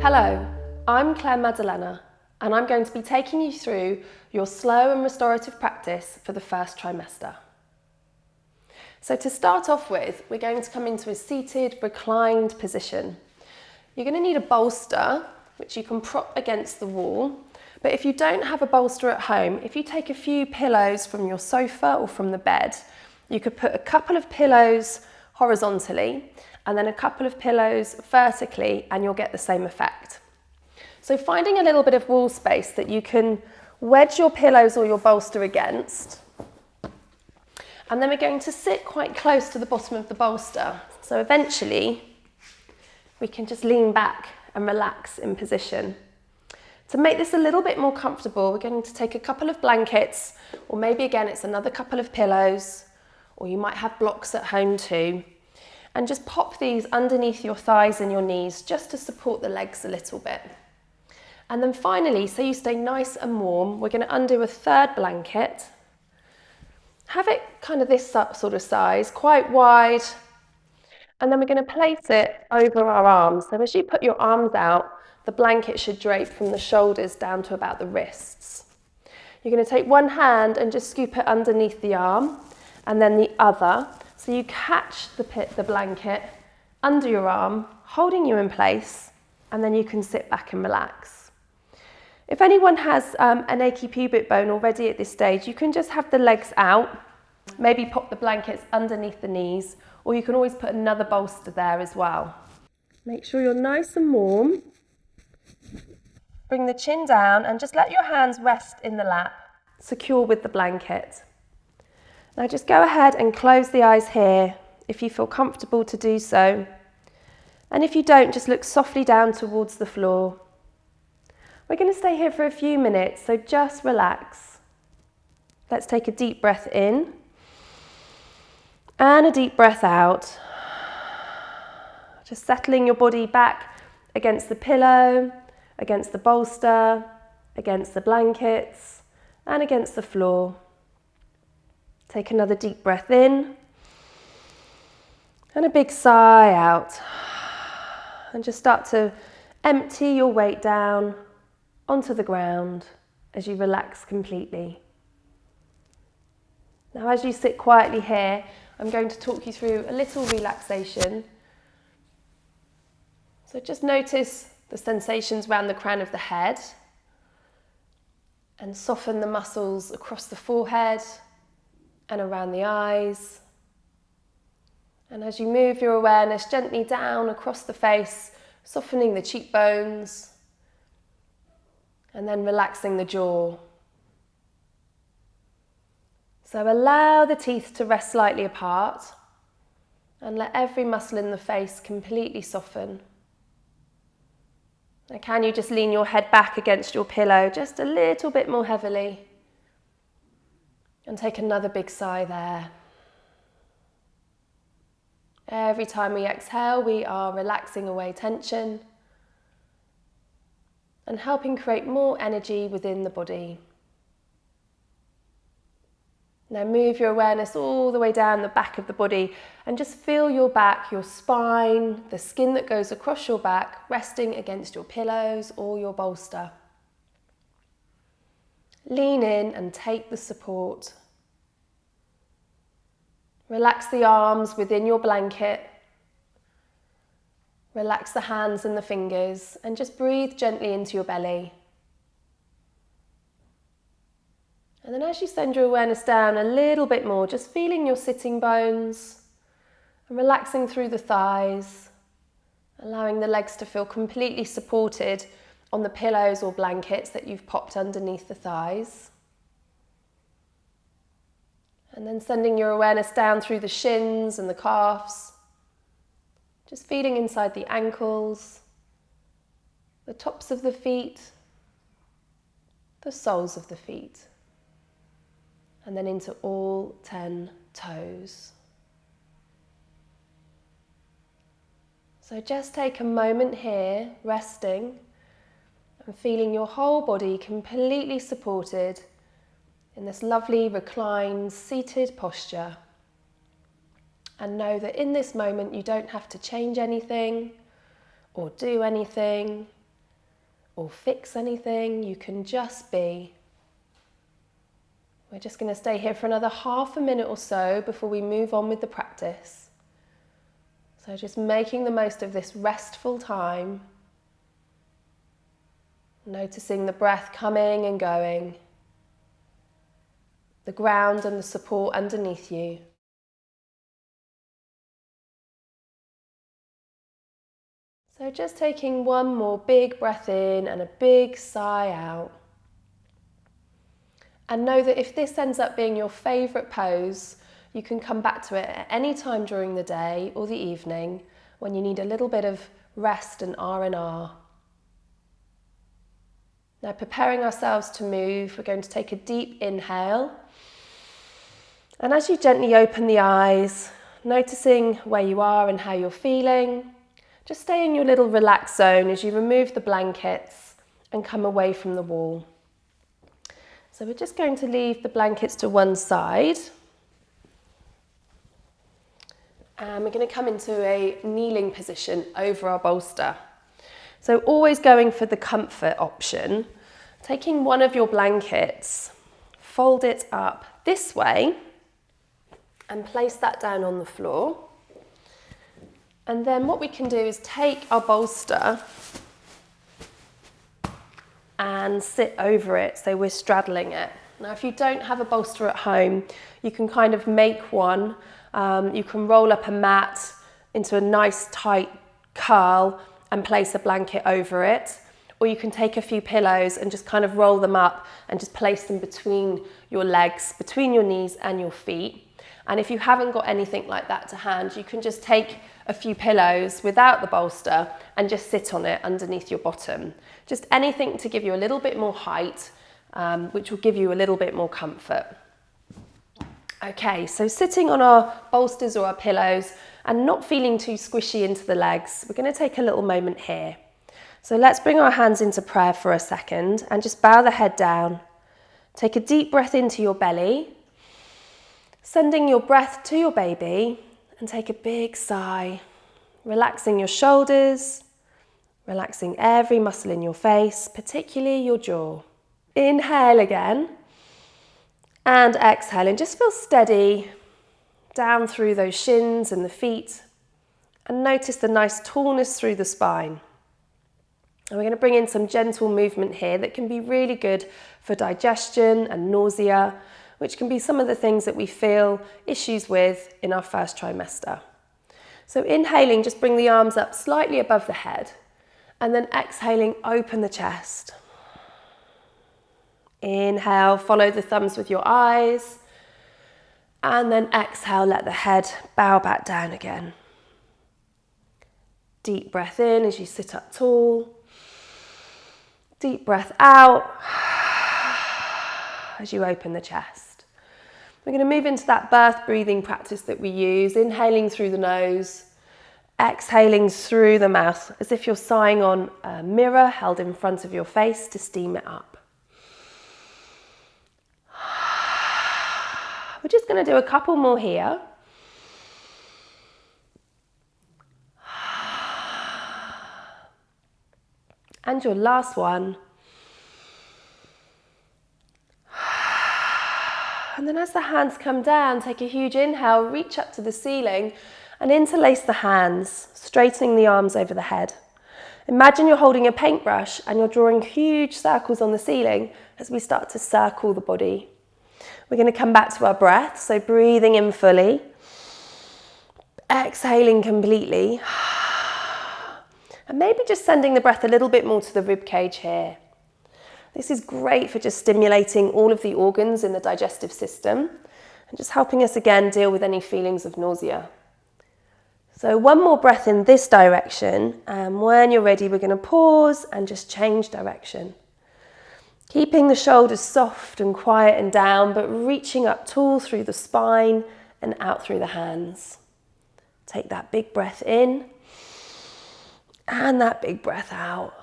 Hello, I'm Clare Maddalena and I'm going to be taking you through your slow and restorative practice for the first trimester. So to start off with, we're going to come into a seated, reclined position. You're going to need a bolster, which you can prop against the wall. But if you don't have a bolster at home, if you take a few pillows from your sofa or from the bed, you could put a couple of pillows horizontally and then a couple of pillows vertically and you'll get the same effect. So finding a little bit of wall space that you can wedge your pillows or your bolster against. And then we're going to sit quite close to the bottom of the bolster. So eventually we can just lean back and relax in position. To make this a little bit more comfortable, we're going to take a couple of blankets, or maybe again it's another couple of pillows, or you might have blocks at home too, and just pop these underneath your thighs and your knees just to support the legs a little bit. And then finally, so you stay nice and warm, we're going to undo a third blanket. Have it kind of this sort of size, quite wide, and then we're going to place it over our arms. So as you put your arms out, the blanket should drape from the shoulders down to about the wrists. You're going to take one hand and just scoop it underneath the arm, and then the other. So you catch the blanket under your arm, holding you in place, and then you can sit back and relax. If anyone has an achy pubic bone already at this stage, you can just have the legs out, maybe pop the blankets underneath the knees, or you can always put another bolster there as well. Make sure you're nice and warm. Bring the chin down and just let your hands rest in the lap, secure with the blanket. Now just go ahead and close the eyes here if you feel comfortable to do so. And if you don't, just look softly down towards the floor. We're going to stay here for a few minutes, so just relax. Let's take a deep breath in and a deep breath out. Just settling your body back against the pillow, against the bolster, against the blankets, and against the floor. Take another deep breath in and a big sigh out. And just start to empty your weight down onto the ground as you relax completely. Now, as you sit quietly here, I'm going to talk you through a little relaxation. So just notice the sensations around the crown of the head and soften the muscles across the forehead and around the eyes. And as you move your awareness gently down across the face, softening the cheekbones, and then relaxing the jaw. So allow the teeth to rest slightly apart and let every muscle in the face completely soften. Now can you just lean your head back against your pillow just a little bit more heavily? And take another big sigh there. Every time we exhale, we are relaxing away tension and helping create more energy within the body. Now move your awareness all the way down the back of the body and just feel your back, your spine, the skin that goes across your back, resting against your pillows or your bolster. Lean in and take the support. Relax the arms within your blanket. Relax the hands and the fingers and just breathe gently into your belly. And then as you send your awareness down a little bit more, just feeling your sitting bones and relaxing through the thighs, allowing the legs to feel completely supported on the pillows or blankets that you've popped underneath the thighs. And then sending your awareness down through the shins and the calves, just feeling inside the ankles, the tops of the feet, the soles of the feet, and then into all 10 toes. So just take a moment here, resting and feeling your whole body completely supported in this lovely reclined, seated posture. And know that in this moment you don't have to change anything or do anything. or fix anything. You can just be. We're just going to stay here for another half a minute or so before we move on with the practice. So just making the most of this restful time. Noticing the breath coming and going. The ground and the support underneath you. So just taking one more big breath in and a big sigh out. And know that if this ends up being your favourite pose, you can come back to it at any time during the day or the evening when you need a little bit of rest and R&R. Now, preparing ourselves to move, we're going to take a deep inhale. And as you gently open the eyes, noticing where you are and how you're feeling, just stay in your little relaxed zone as you remove the blankets and come away from the wall. So we're just going to leave the blankets to one side. And we're going to come into a kneeling position over our bolster. So always going for the comfort option. Taking one of your blankets, fold it up this way and place that down on the floor. And then what we can do is take our bolster and sit over it, so we're straddling it. Now, if you don't have a bolster at home, you can kind of make one. You can roll up a mat into a nice tight curl and place a blanket over it. Or you can take a few pillows and just kind of roll them up and just place them between your legs, between your knees and your feet. And if you haven't got anything like that to hand, you can just take a few pillows without the bolster and just sit on it underneath your bottom. Just anything to give you a little bit more height, which will give you a little bit more comfort. Okay, so sitting on our bolsters or our pillows and not feeling too squishy into the legs, we're going to take a little moment here. So let's bring our hands into prayer for a second and just bow the head down. Take a deep breath into your belly, sending your breath to your baby, and take a big sigh, relaxing your shoulders, relaxing every muscle in your face, particularly your jaw. Inhale again, and exhale, and just feel steady down through those shins and the feet, and notice the nice tallness through the spine. And we're going to bring in some gentle movement here that can be really good for digestion and nausea, which can be some of the things that we feel issues with in our first trimester. So inhaling, just bring the arms up slightly above the head, and then exhaling, open the chest. Inhale, follow the thumbs with your eyes, and then exhale, let the head bow back down again. Deep breath in as you sit up tall. Deep breath out as you open the chest. We're going to move into that birth breathing practice that we use, inhaling through the nose, exhaling through the mouth, as if you're sighing on a mirror held in front of your face to steam it up. We're just going to do a couple more here. And your last one. And then as the hands come down, take a huge inhale, reach up to the ceiling and interlace the hands, straightening the arms over the head. Imagine you're holding a paintbrush and you're drawing huge circles on the ceiling as we start to circle the body. We're going to come back to our breath, so breathing in fully, exhaling completely, and maybe just sending the breath a little bit more to the rib cage here. This is great for just stimulating all of the organs in the digestive system and just helping us again deal with any feelings of nausea. So one more breath in this direction, and when you're ready, we're going to pause and just change direction. Keeping the shoulders soft and quiet and down, but reaching up tall through the spine and out through the hands. Take that big breath in and that big breath out.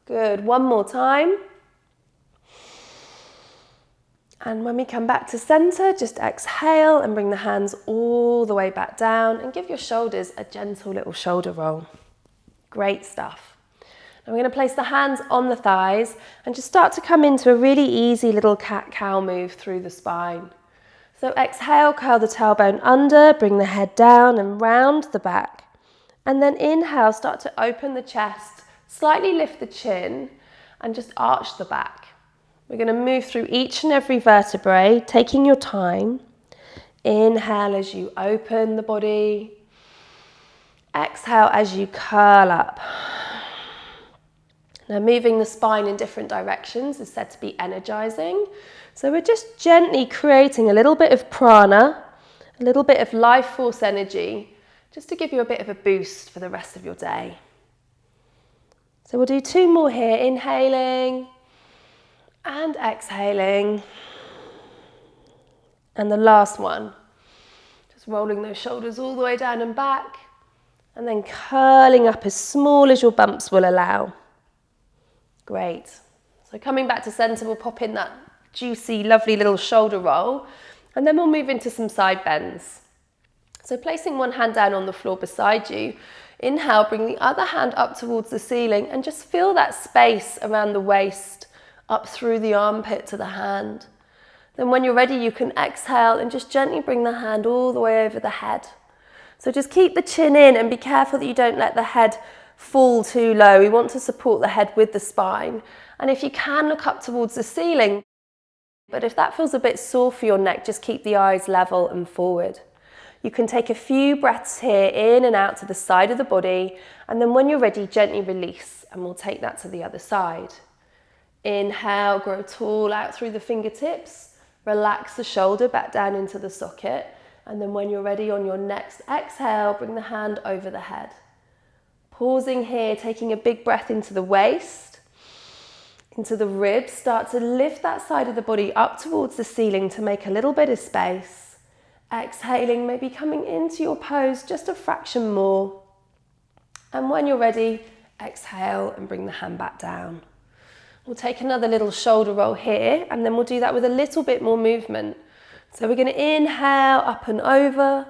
Good, one more time. And when we come back to center, just exhale and bring the hands all the way back down and give your shoulders a gentle little shoulder roll. Great stuff. Now we're going to place the hands on the thighs and just start to come into a really easy little cat-cow move through the spine. So exhale, curl the tailbone under, bring the head down and round the back. And then inhale, start to open the chest, slightly lift the chin and just arch the back. We're going to move through each and every vertebrae, taking your time. Inhale as you open the body. Exhale as you curl up. Now moving the spine in different directions is said to be energizing. So we're just gently creating a little bit of prana, a little bit of life force energy, just to give you a bit of a boost for the rest of your day. So we'll do 2 more here, inhaling and exhaling. And the last one, just rolling those shoulders all the way down and back, and then curling up as small as your bumps will allow. Great. So coming back to center, we'll pop in that juicy, lovely little shoulder roll, and then we'll move into some side bends. So placing one hand down on the floor beside you, inhale, bring the other hand up towards the ceiling and just feel that space around the waist, up through the armpit to the hand. Then when you're ready, you can exhale and just gently bring the hand all the way over the head. So just keep the chin in and be careful that you don't let the head fall too low. We want to support the head with the spine. And if you can, look up towards the ceiling. But if that feels a bit sore for your neck, just keep the eyes level and forward. You can take a few breaths here in and out to the side of the body, and then when you're ready, gently release, and we'll take that to the other side. Inhale, grow tall out through the fingertips, relax the shoulder back down into the socket, and then when you're ready on your next exhale, bring the hand over the head. Pausing here, taking a big breath into the waist, into the ribs, start to lift that side of the body up towards the ceiling to make a little bit of space. Exhaling, maybe coming into your pose just a fraction more. And when you're ready, exhale and bring the hand back down. We'll take another little shoulder roll here, and then we'll do that with a little bit more movement. So we're going to inhale up and over,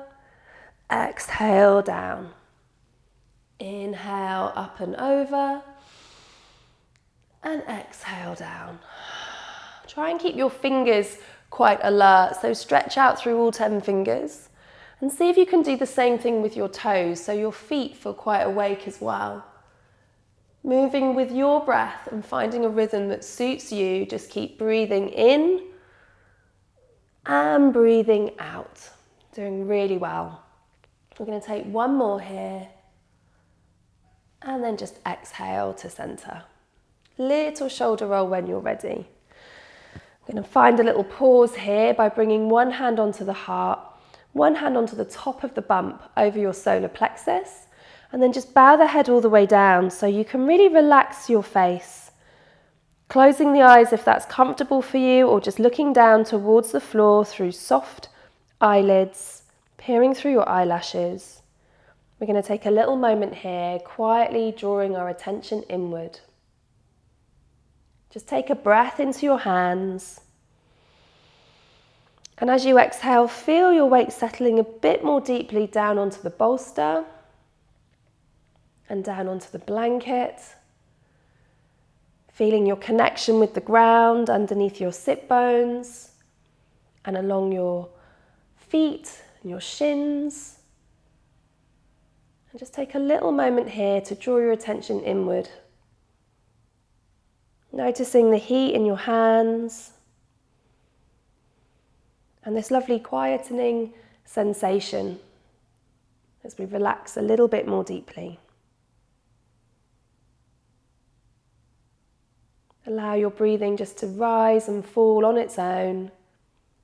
exhale down. Inhale up and over, and exhale down. Try and keep your fingers quite alert, so stretch out through all 10 fingers and see if you can do the same thing with your toes, so your feet feel quite awake as well. Moving with your breath and finding a rhythm that suits you, just keep breathing in and breathing out. Doing really well. We're going to take one more here and then just exhale to center. Little shoulder roll when you're ready. I'm going to find a little pause here by bringing one hand onto the heart, one hand onto the top of the bump over your solar plexus, and then just bow the head all the way down so you can really relax your face. Closing the eyes if that's comfortable for you, or just looking down towards the floor through soft eyelids, peering through your eyelashes. We're going to take a little moment here, quietly drawing our attention inward. Just take a breath into your hands. And as you exhale, feel your weight settling a bit more deeply down onto the bolster and down onto the blanket. Feeling your connection with the ground underneath your sit bones and along your feet and your shins. And just take a little moment here to draw your attention inward. Noticing the heat in your hands and this lovely quietening sensation as we relax a little bit more deeply. Allow your breathing just to rise and fall on its own.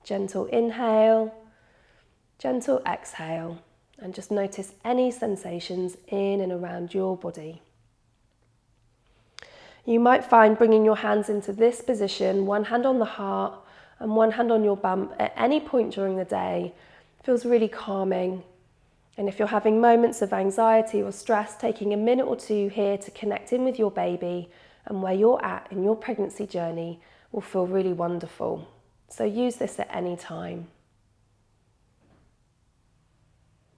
Gentle inhale, gentle exhale, and just notice any sensations in and around your body. You might find bringing your hands into this position, one hand on the heart and one hand on your bump at any point during the day, feels really calming. And if you're having moments of anxiety or stress, taking a minute or two here to connect in with your baby and where you're at in your pregnancy journey will feel really wonderful. So use this at any time.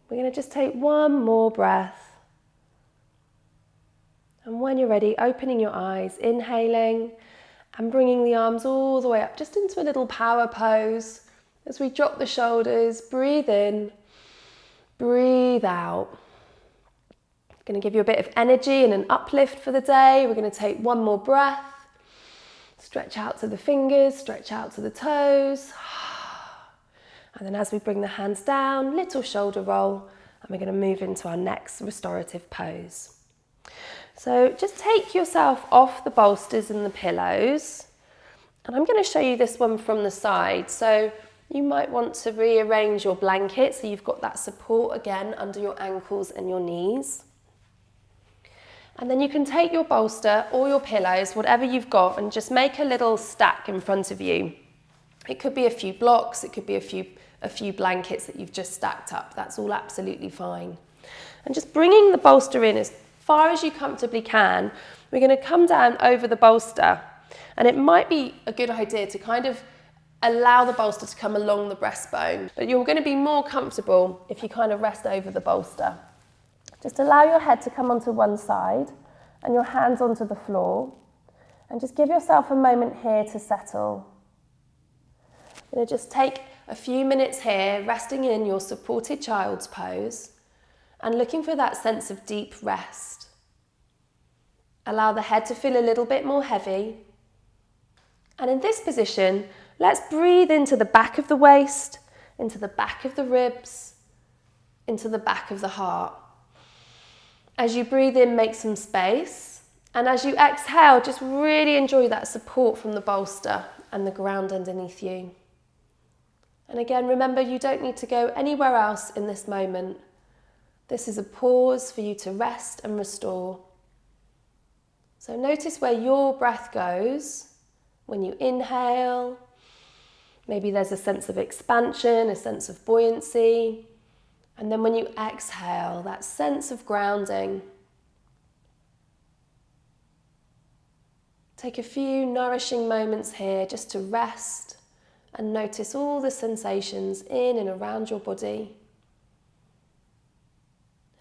We're going to just take one more breath. And when you're ready, opening your eyes, inhaling and bringing the arms all the way up just into a little power pose. As we drop the shoulders, breathe in, breathe out. Going to give you a bit of energy and an uplift for the day. We're going to take one more breath. Stretch out to the fingers, stretch out to the toes. And then as we bring the hands down, little shoulder roll, and we're going to move into our next restorative pose. So just take yourself off the bolsters and the pillows. And I'm going to show you this one from the side. So you might want to rearrange your blanket so you've got that support again under your ankles and your knees. And then you can take your bolster or your pillows, whatever you've got, and just make a little stack in front of you. It could be a few blocks, it could be a few blankets that you've just stacked up. That's all absolutely fine. And just bringing the bolster in as far as you comfortably can, we're going to come down over the bolster. And it might be a good idea to kind of allow the bolster to come along the breastbone, but you're going to be more comfortable if you kind of rest over the bolster. Just allow your head to come onto one side and your hands onto the floor, and just give yourself a moment here to settle. You're going to just take a few minutes here, resting in your supported child's pose and looking for that sense of deep rest. Allow the head to feel a little bit more heavy. And in this position, let's breathe into the back of the waist, into the back of the ribs, into the back of the heart. As you breathe in, make some space. And as you exhale, just really enjoy that support from the bolster and the ground underneath you. And again, remember, you don't need to go anywhere else in this moment. This is a pause for you to rest and restore. So notice where your breath goes when you inhale. Maybe there's a sense of expansion, a sense of buoyancy. And then when you exhale, that sense of grounding. Take a few nourishing moments here just to rest and notice all the sensations in and around your body.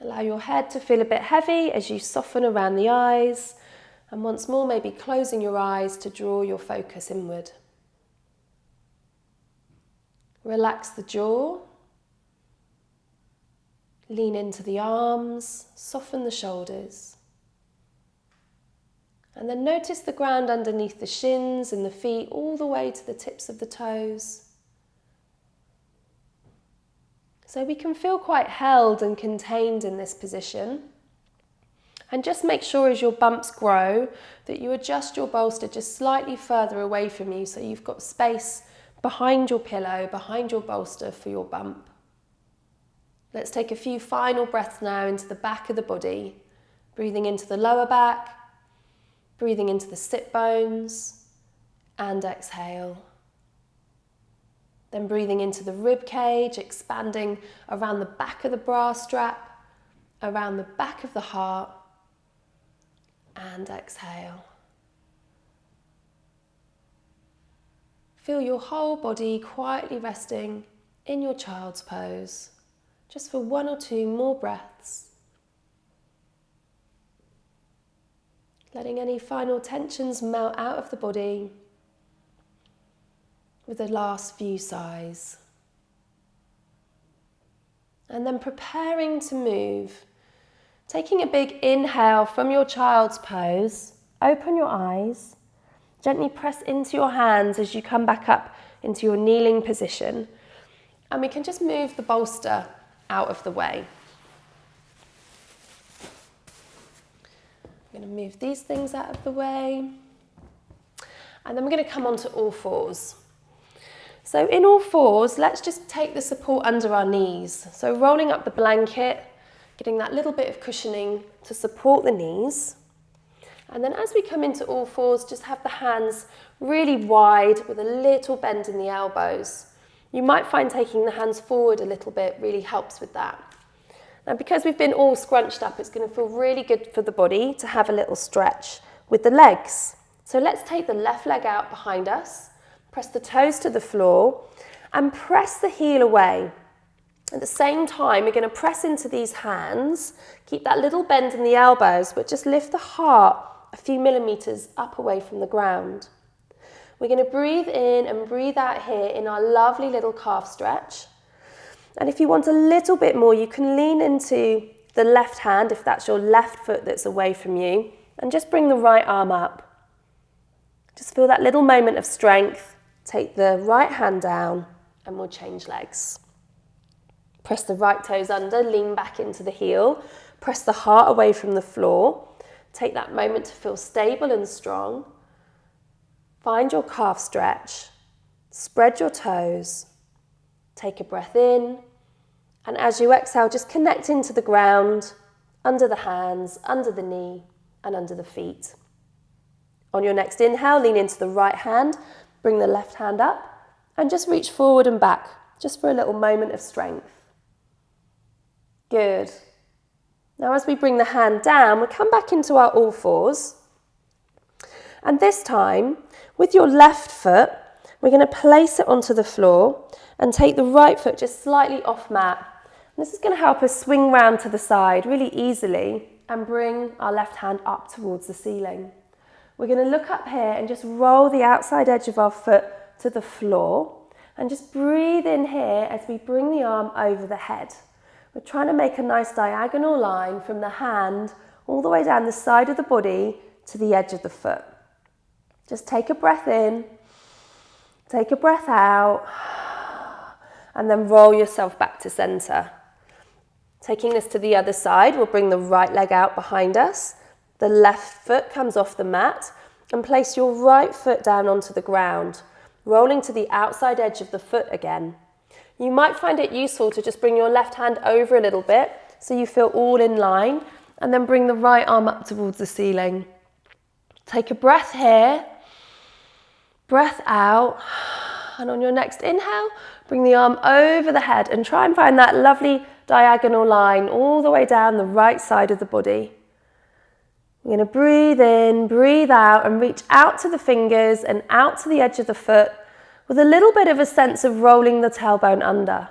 Allow your head to feel a bit heavy as you soften around the eyes, and once more maybe closing your eyes to draw your focus inward. Relax the jaw. Lean into the arms, soften the shoulders. And then notice the ground underneath the shins and the feet all the way to the tips of the toes. So we can feel quite held and contained in this position. And just make sure as your bumps grow that you adjust your bolster just slightly further away from you so you've got space behind your pillow, behind your bolster for your bump. Let's take a few final breaths now into the back of the body, breathing into the lower back, breathing into the sit bones, and exhale. Then breathing into the rib cage, expanding around the back of the bra strap, around the back of the heart, and exhale. Feel your whole body quietly resting in your child's pose. Just for 1 or 2 more breaths. Letting any final tensions melt out of the body with the last few sighs. And then preparing to move. Taking a big inhale from your child's pose, open your eyes, gently press into your hands as you come back up into your kneeling position. And we can just move the bolster out of the way. I'm going to move these things out of the way. And then we're going to come onto all fours. So in all fours, let's just take the support under our knees. So rolling up the blanket, getting that little bit of cushioning to support the knees. And then as we come into all fours, just have the hands really wide with a little bend in the elbows. You might find taking the hands forward a little bit really helps with that. Now, because we've been all scrunched up, it's going to feel really good for the body to have a little stretch with the legs. So let's take the left leg out behind us, press the toes to the floor, and press the heel away. At the same time, we're going to press into these hands, keep that little bend in the elbows, but just lift the heart a few millimeters up away from the ground. We're going to breathe in and breathe out here in our lovely little calf stretch. And if you want a little bit more, you can lean into the left hand, if that's your left foot that's away from you, and just bring the right arm up. Just feel that little moment of strength. Take the right hand down and we'll change legs. Press the right toes under, lean back into the heel, press the heart away from the floor. Take that moment to feel stable and strong. Find your calf stretch, spread your toes, take a breath in, and as you exhale, just connect into the ground, under the hands, under the knee, and under the feet. On your next inhale, lean into the right hand, bring the left hand up, and just reach forward and back, just for a little moment of strength. Good. Now as we bring the hand down, we come back into our all fours. And this time, with your left foot, we're going to place it onto the floor and take the right foot just slightly off mat. And this is going to help us swing round to the side really easily and bring our left hand up towards the ceiling. We're going to look up here and just roll the outside edge of our foot to the floor and just breathe in here as we bring the arm over the head. We're trying to make a nice diagonal line from the hand all the way down the side of the body to the edge of the foot. Just take a breath in, take a breath out, and then roll yourself back to center. Taking this to the other side, we'll bring the right leg out behind us. The left foot comes off the mat and place your right foot down onto the ground, rolling to the outside edge of the foot again. You might find it useful to just bring your left hand over a little bit so you feel all in line, and then bring the right arm up towards the ceiling. Take a breath here, breath out, and on your next inhale, bring the arm over the head and try and find that lovely diagonal line all the way down the right side of the body. We're going to breathe in, breathe out, and reach out to the fingers and out to the edge of the foot, with a little bit of a sense of rolling the tailbone under.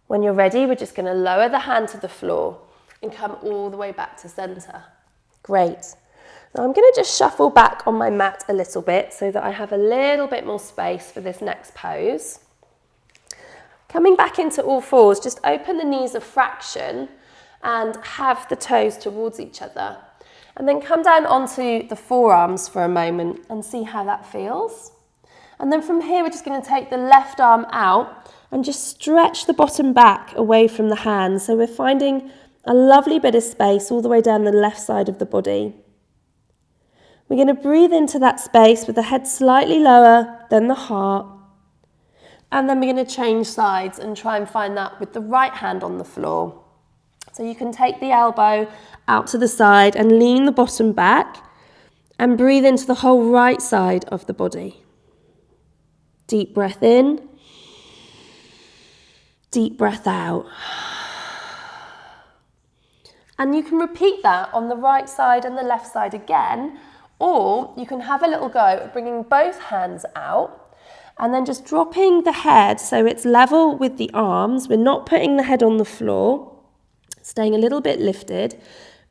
When you're ready, we're just going to lower the hand to the floor and come all the way back to center. Great. Now I'm going to just shuffle back on my mat a little bit so that I have a little bit more space for this next pose. Coming back into all fours, just open the knees a fraction and have the toes towards each other. And then come down onto the forearms for a moment and see how that feels. And then from here, we're just going to take the left arm out and just stretch the bottom back away from the hands. So we're finding a lovely bit of space all the way down the left side of the body. We're going to breathe into that space with the head slightly lower than the heart. And then we're going to change sides and try and find that with the right hand on the floor. So you can take the elbow out to the side and lean the bottom back and breathe into the whole right side of the body. Deep breath in, deep breath out. And you can repeat that on the right side and the left side again, or you can have a little go at bringing both hands out and then just dropping the head so it's level with the arms. We're not putting the head on the floor, staying a little bit lifted,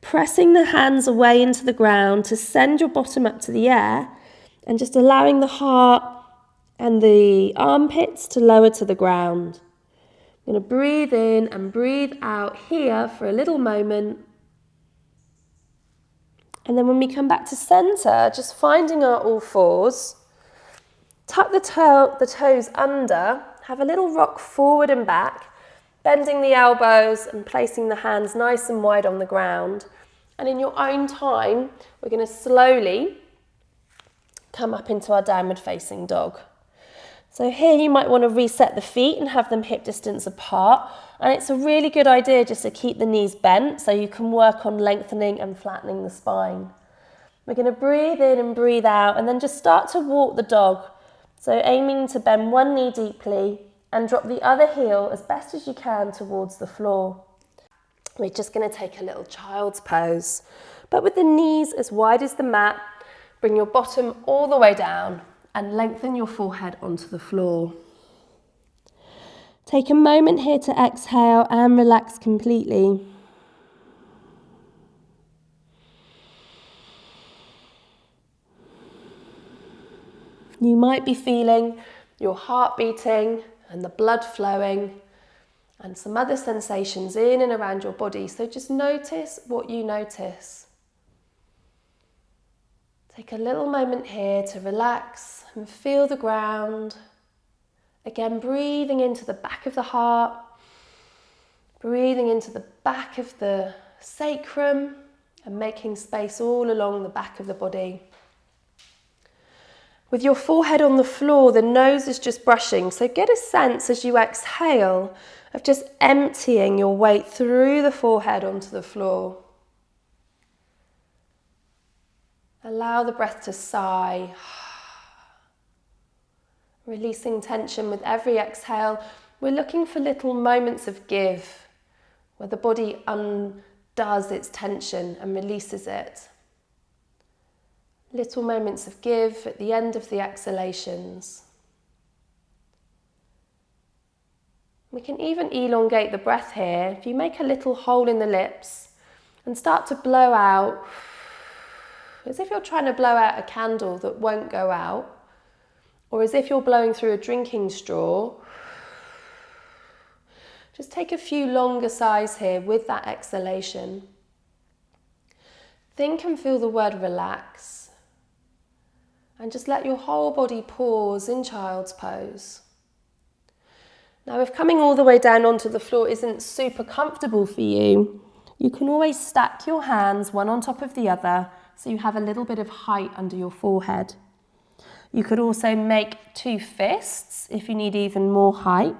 pressing the hands away into the ground to send your bottom up to the air and just allowing the heart and the armpits to lower to the ground. I'm going to breathe in and breathe out here for a little moment. And then when we come back to center, just finding our all fours, tuck the toes under, have a little rock forward and back, bending the elbows and placing the hands nice and wide on the ground. And in your own time, we're going to slowly come up into our downward facing dog. So here you might want to reset the feet and have them hip distance apart. And it's a really good idea just to keep the knees bent so you can work on lengthening and flattening the spine. We're going to breathe in and breathe out and then just start to walk the dog. So aiming to bend one knee deeply and drop the other heel as best as you can towards the floor. We're just going to take a little child's pose, but with the knees as wide as the mat. Bring your bottom all the way down and lengthen your forehead onto the floor. Take a moment here to exhale and relax completely. You might be feeling your heart beating and the blood flowing and some other sensations in and around your body. So just notice what you notice. Take a little moment here to relax and feel the ground. Again, breathing into the back of the heart, breathing into the back of the sacrum and making space all along the back of the body. With your forehead on the floor, the nose is just brushing, so get a sense as you exhale of just emptying your weight through the forehead onto the floor. Allow the breath to sigh, releasing tension with every exhale. We're looking for little moments of give, where the body undoes its tension and releases it. Little moments of give at the end of the exhalations. We can even elongate the breath here. If you make a little hole in the lips and start to blow out, as if you're trying to blow out a candle that won't go out, or as if you're blowing through a drinking straw. Just take a few longer sighs here with that exhalation. Think and feel the word relax. And just let your whole body pause in child's pose. Now, if coming all the way down onto the floor isn't super comfortable for you, you can always stack your hands one on top of the other so you have a little bit of height under your forehead. You could also make two fists if you need even more height.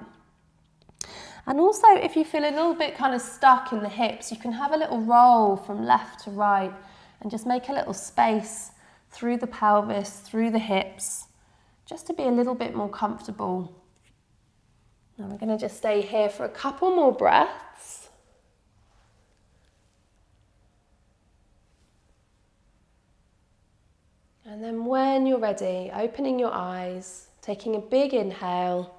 And also, if you feel a little bit kind of stuck in the hips, you can have a little roll from left to right and just make a little space through the pelvis, through the hips, just to be a little bit more comfortable. Now we're going to just stay here for a couple more breaths. And then when you're ready, opening your eyes, taking a big inhale,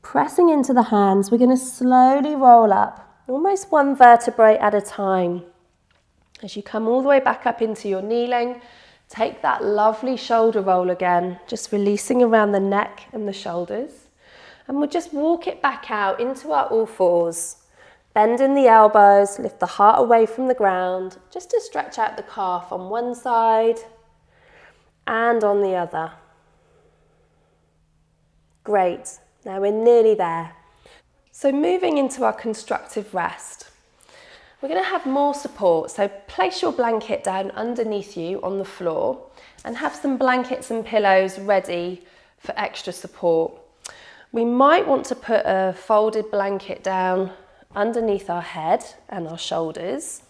pressing into the hands, we're going to slowly roll up, almost one vertebrae at a time. As you come all the way back up into your kneeling, take that lovely shoulder roll again, just releasing around the neck and the shoulders. And we'll just walk it back out into our all fours. Bend in the elbows, lift the heart away from the ground, just to stretch out the calf on one side and on the other. Great, now we're nearly there. So moving into our constructive rest. We're going to have more support, so place your blanket down underneath you on the floor and have some blankets and pillows ready for extra support. We might want to put a folded blanket down underneath our head and our shoulders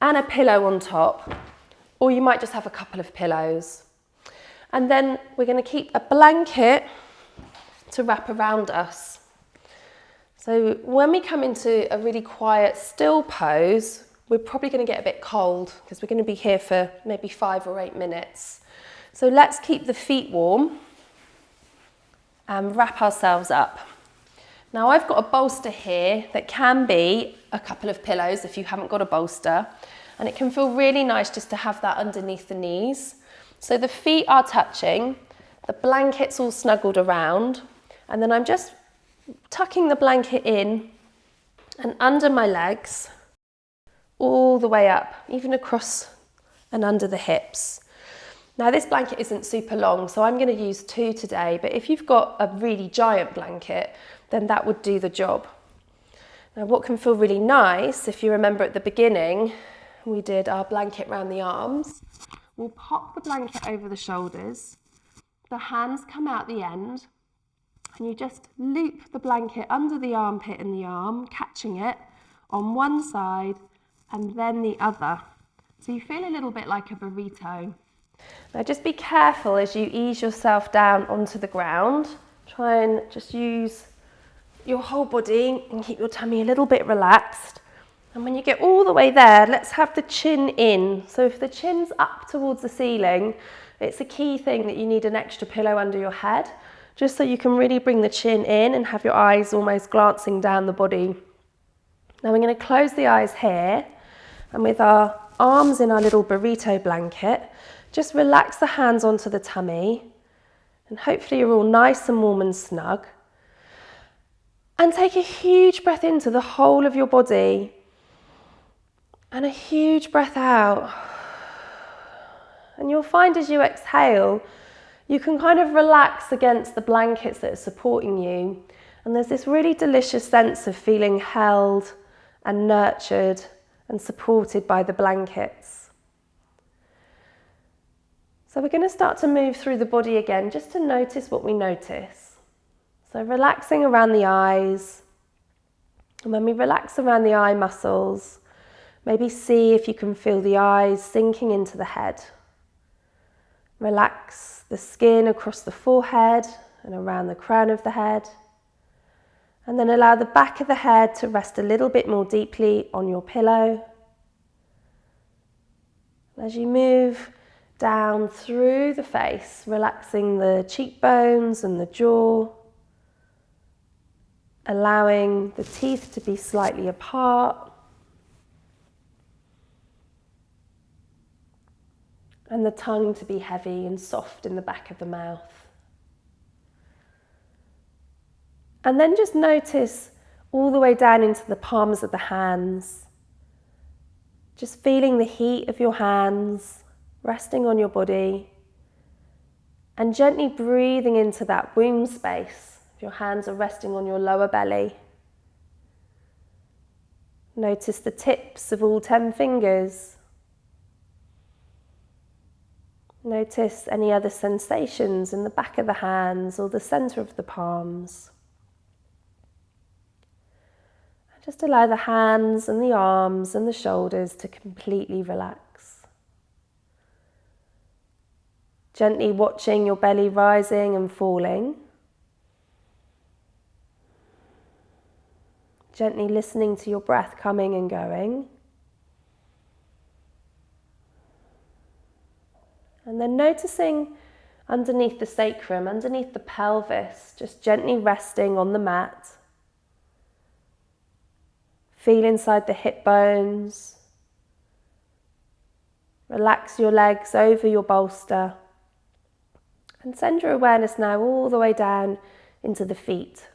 and a pillow on top, or you might just have a couple of pillows. And then we're going to keep a blanket to wrap around us. So when we come into a really quiet, still pose, we're probably going to get a bit cold because we're going to be here for maybe 5 or 8 minutes. So let's keep the feet warm and wrap ourselves up. Now I've got a bolster here that can be a couple of pillows if you haven't got a bolster, and it can feel really nice just to have that underneath the knees. So the feet are touching, the blanket's all snuggled around, and then I'm just tucking the blanket in and under my legs, all the way up, even across and under the hips. Now this blanket isn't super long, so I'm going to use 2 today, but if you've got a really giant blanket, then that would do the job. Now what can feel really nice, if you remember at the beginning, we did our blanket around the arms. We'll pop the blanket over the shoulders, the hands come out the end, and you just loop the blanket under the armpit and the arm, catching it on one side and then the other. So you feel a little bit like a burrito. Now just be careful as you ease yourself down onto the ground. Try and just use your whole body and keep your tummy a little bit relaxed. And when you get all the way there, let's have the chin in. So if the chin's up towards the ceiling, it's a key thing that you need an extra pillow under your head. just so you can really bring the chin in and have your eyes almost glancing down the body. Now we're going to close the eyes here, and with our arms in our little burrito blanket, just relax the hands onto the tummy, and hopefully you're all nice and warm and snug. And take a huge breath into the whole of your body, and a huge breath out. And you'll find as you exhale, you can kind of relax against the blankets that are supporting you. And there's this really delicious sense of feeling held and nurtured and supported by the blankets. So we're going to start to move through the body again, just to notice what we notice. So relaxing around the eyes. And when we relax around the eye muscles, maybe see if you can feel the eyes sinking into the head. Relax the skin across the forehead and around the crown of the head. And then allow the back of the head to rest a little bit more deeply on your pillow. As you move down through the face, relaxing the cheekbones and the jaw, allowing the teeth to be slightly apart, and the tongue to be heavy and soft in the back of the mouth. And then just notice all the way down into the palms of the hands, just feeling the heat of your hands resting on your body, and gently breathing into that womb space. Your hands are resting on your lower belly. Notice the tips of all 10 fingers. Notice any other sensations in the back of the hands or the center of the palms. Just allow the hands and the arms and the shoulders to completely relax. Gently watching your belly rising and falling. Gently listening to your breath coming and going. And then noticing underneath the sacrum, underneath the pelvis, just gently resting on the mat. Feel inside the hip bones. Relax your legs over your bolster. And send your awareness now all the way down into the feet.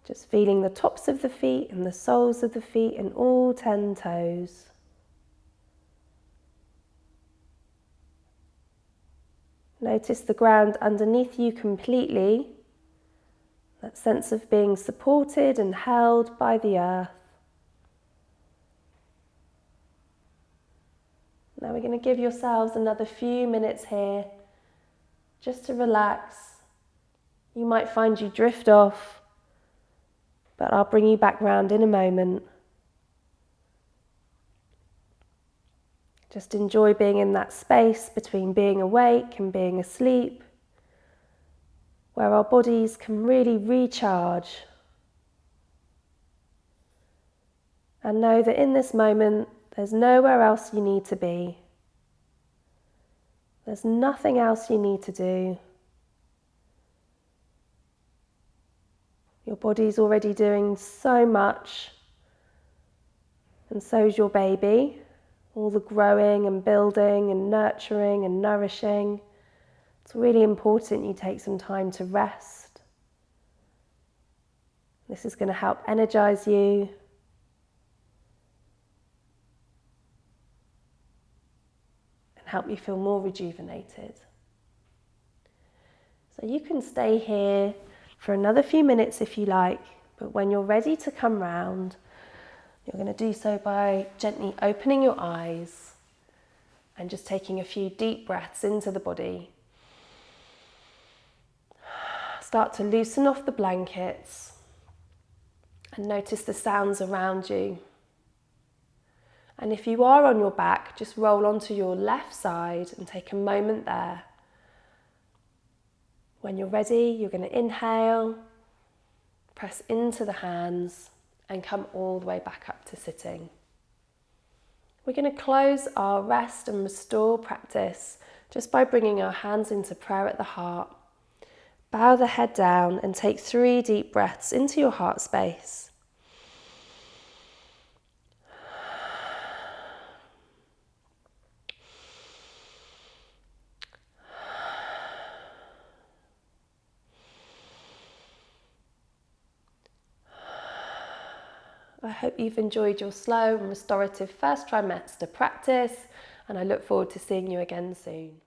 Just feeling the tops of the feet and the soles of the feet and all 10 toes. Notice the ground underneath you completely. That sense of being supported and held by the earth. Now we're going to give yourselves another few minutes here just to relax. You might find you drift off, but I'll bring you back round in a moment. Just enjoy being in that space between being awake and being asleep, where our bodies can really recharge. And know that in this moment, there's nowhere else you need to be. There's nothing else you need to do. Your body's already doing so much, and so's your baby. All the growing and building and nurturing and nourishing. It's really important you take some time to rest. This is going to help energize you. And help you feel more rejuvenated. So you can stay here for another few minutes if you like, but when you're ready to come round, you're going to do so by gently opening your eyes and just taking a few deep breaths into the body. Start to loosen off the blankets and notice the sounds around you. And if you are on your back, just roll onto your left side and take a moment there. When you're ready, you're going to inhale, press into the hands, and come all the way back up to sitting. We're going to close our rest and restore practice just by bringing our hands into prayer at the heart, Bow the head down and take 3 deep breaths into your heart space. I hope you've enjoyed your slow and restorative first trimester practice, and I look forward to seeing you again soon.